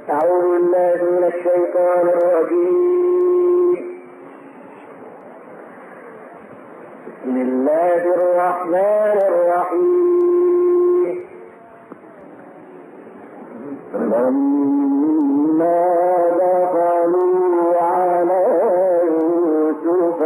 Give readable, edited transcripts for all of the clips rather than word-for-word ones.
أعوذ بالله من الشيطان الرجيم. بسم الله الرحمن الرحيم. فلما دخلوا على يوسف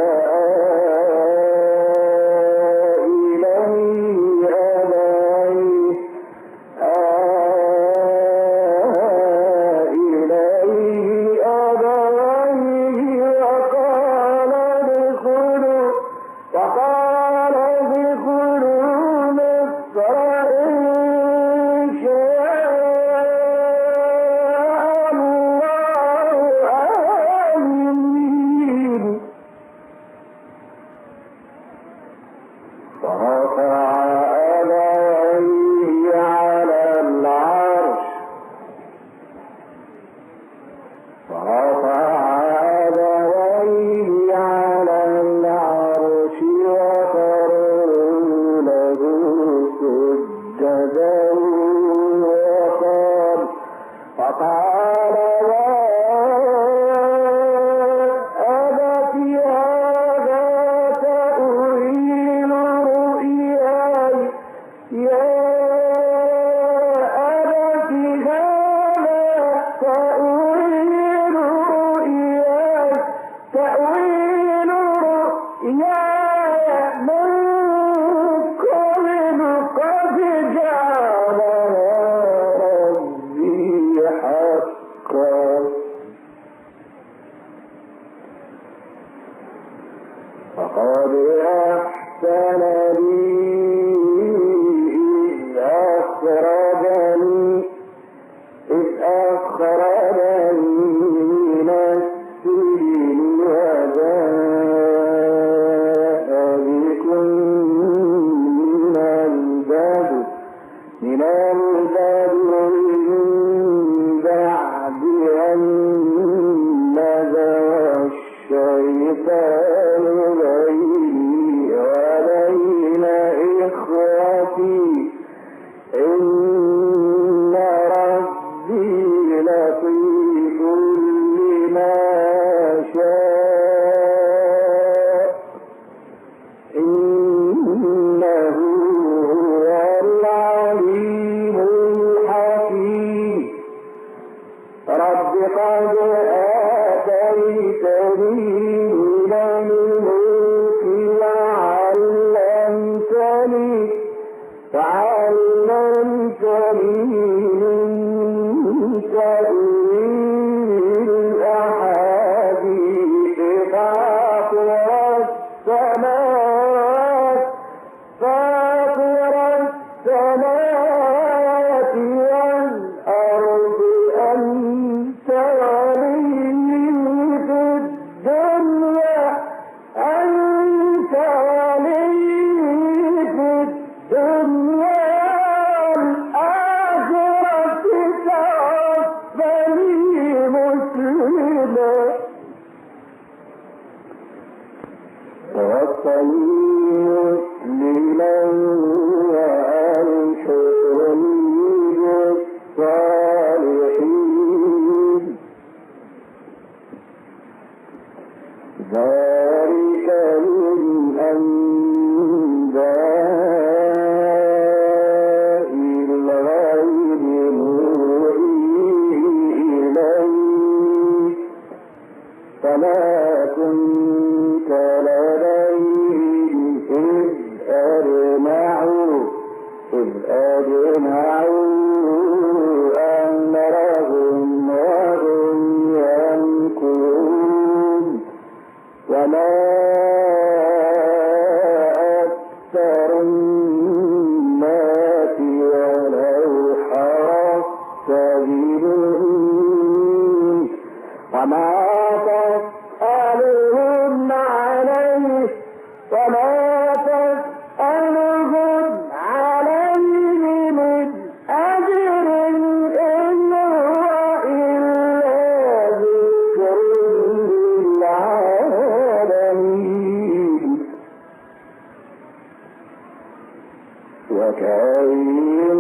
وكأين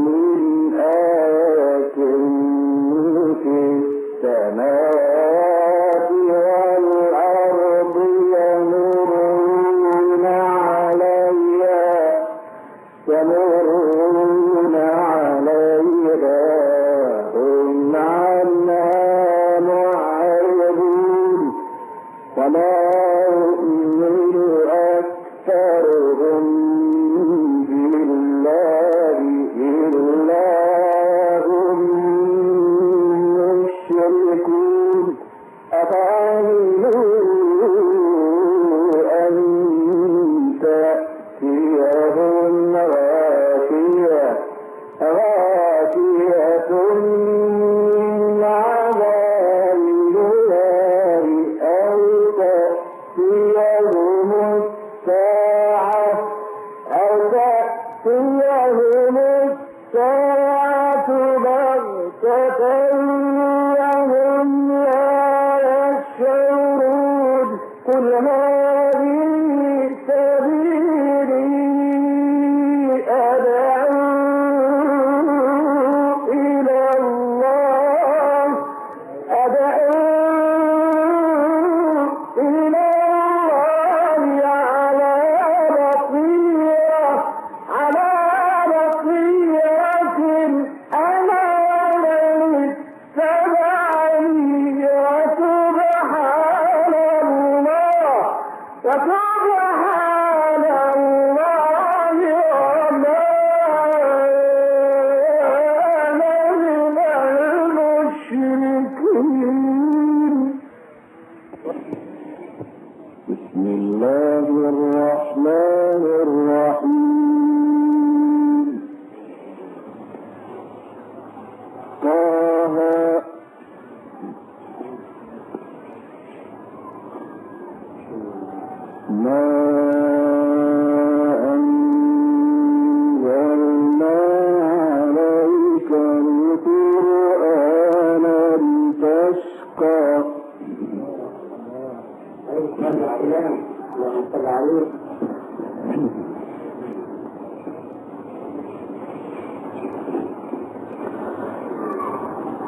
من آية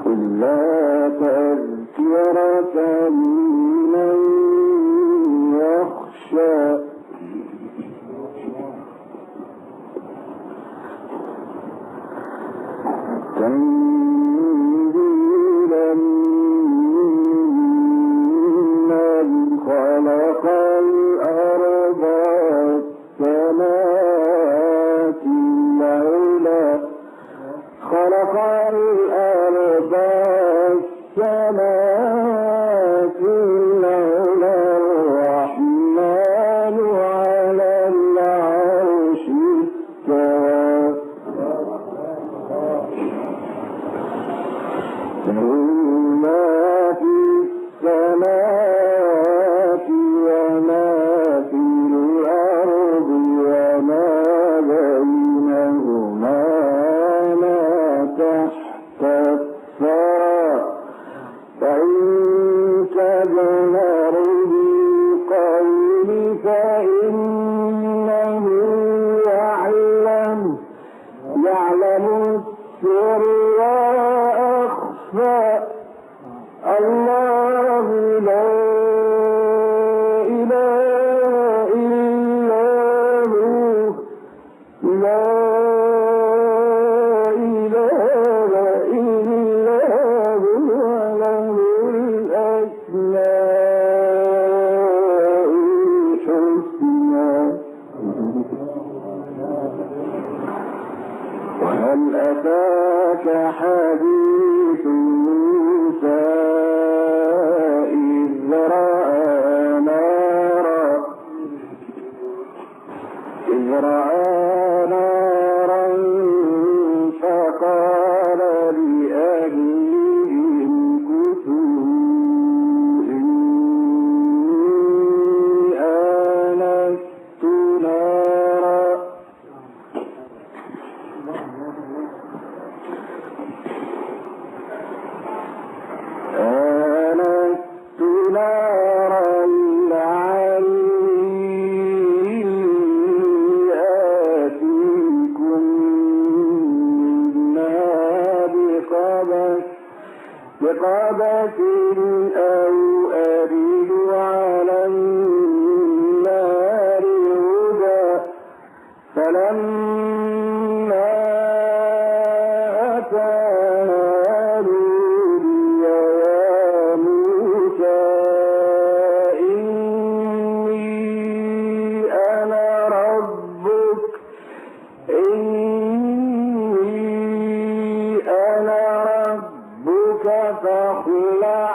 إلا تذكرة لمن يخشى تنزيلا ممن خلق الأرض والسماوات العلى خلق الأرض والسماوات العلى الرحمن على العرش استوى له ما في السماوات وما في الأرض وما بينهما ما تحت الثرى فإن تجهر بالقول فإنه يعلم السر وأخفى الله لا إله إلا هو لا إله إلا هو له الأسماء الحسنى وهل أتاك حديث موسى إذ رأى نارا فقال لأهلهم كثوا إني آنست نارا لعلي آتيكم منها بقبس أو أجد على النار هدى فلما أتاها نودي يا موسى إني أنا ربك فاخلع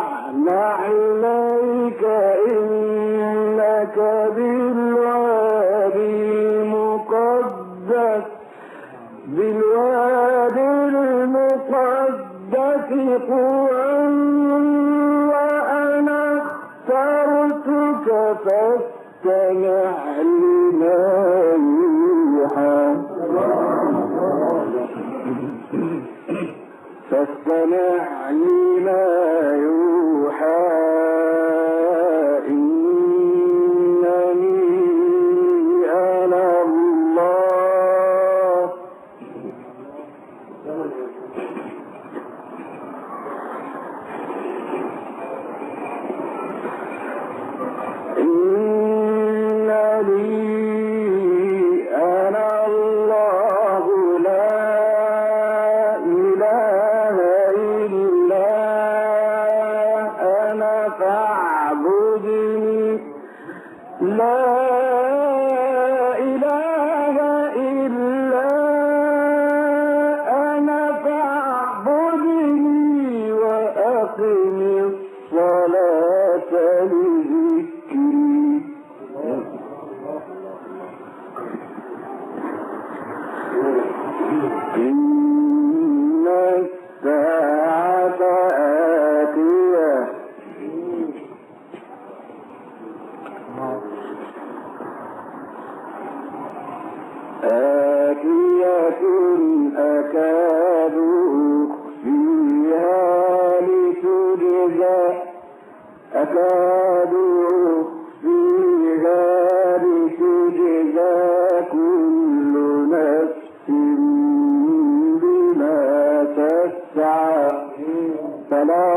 نعليك إنك بالوادي المقدس طوى وأنا اخترتك فاستمع لما يوحى فاستمع لما يوحى إنني أنا الله إن الساعة آتية أكاد أخفيها لتجزى كل نفس بما تسعى فلا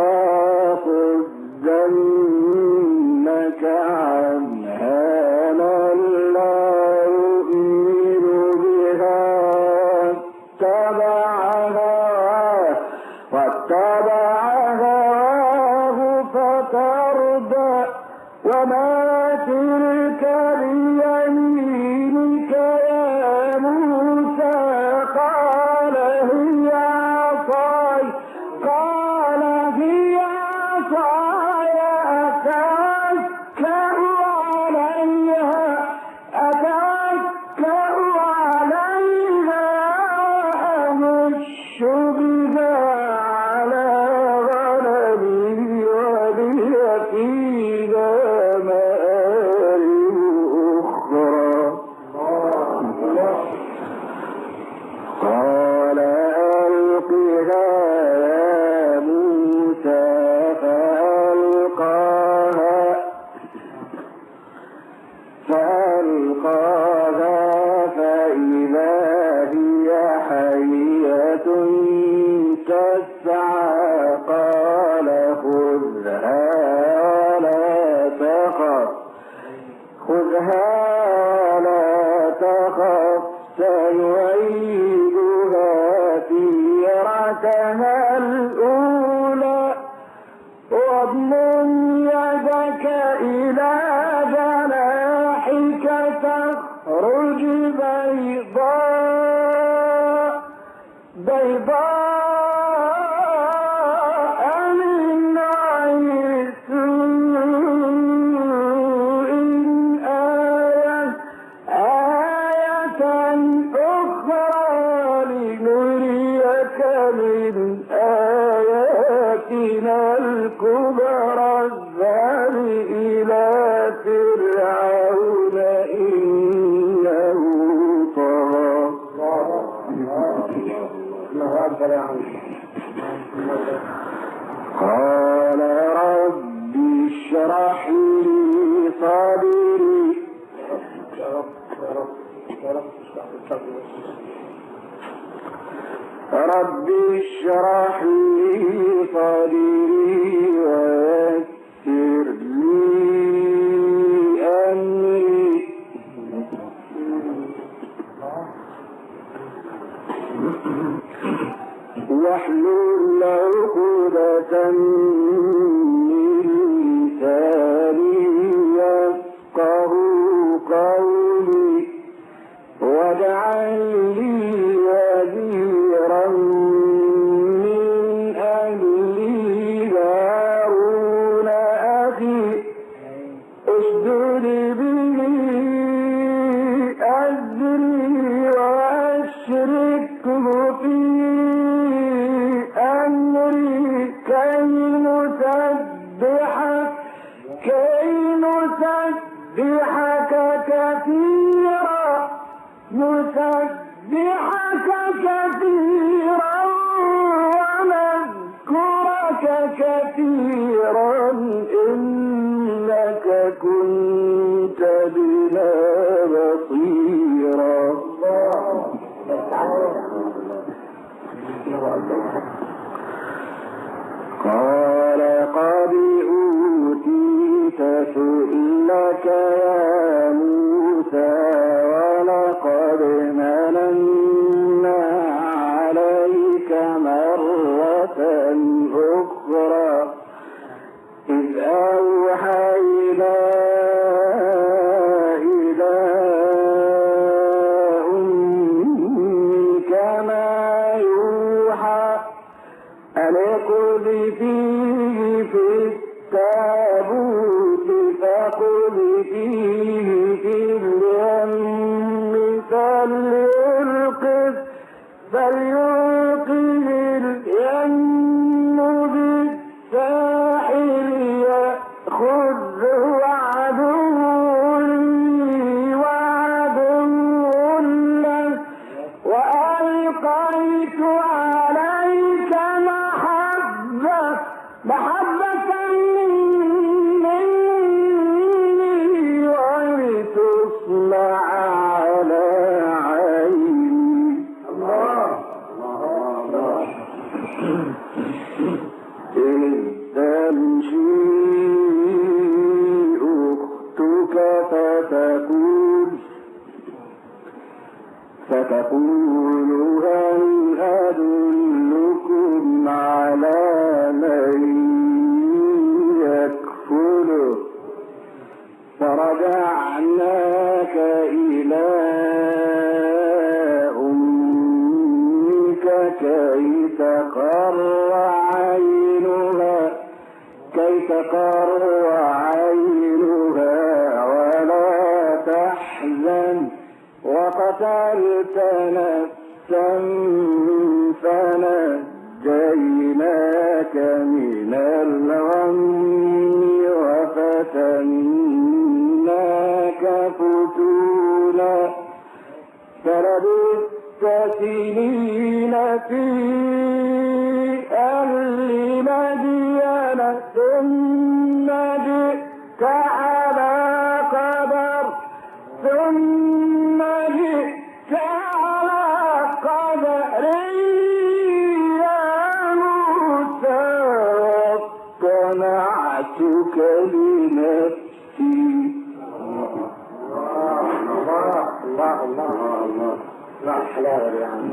صدنك عنها من لا يؤمن بها واتبع هواه فتردى وما تلك بيمينك يا موسى قال هي عصاي سيعيدها سيرتها الأولى واضمم يدك إلى جناحك تخرج بيضاء من غير سوء آية أخرى لنريك من آياتنا الكبرى اذهب إلى فرعون إنه طغى. قال رب اشرح لي صدري رب اشرح لي صدري ويسر لي أمري واحلل عقدة من لساني يفقهوا قولي واجعل لي وزيرا من أهلي هارون أخي اشدد به أزري وأشركه في أمري كي نسبحك كثيرا ونذكرك كثيرا إنك كنت بنا بصيرا. قال قد أوتيت سؤلك يا موسى ولقد مننا عليك مرة أخرى إذ أوحينا إلى أمك ما يوحى أن اقذفيه في التابوت فاقذفيه في اليم فليلقه اليم بالساحل يأخذه عدو لي وعدو له وألقيت عليك محبة مني ولتصنع على عيني. إذ تمشي أختك فتقول هل أدلكم على من يكفله فرجعناك إلى أمك كي تقر عينها ولا تحزن وقتلت نفسا فنجيناك من الغم وفتناك فتونا فلبثت سنين في أهل مدين ثم جئت على قدر يا موسى واصطنعتك لنفسي. الله حلاوة يعني.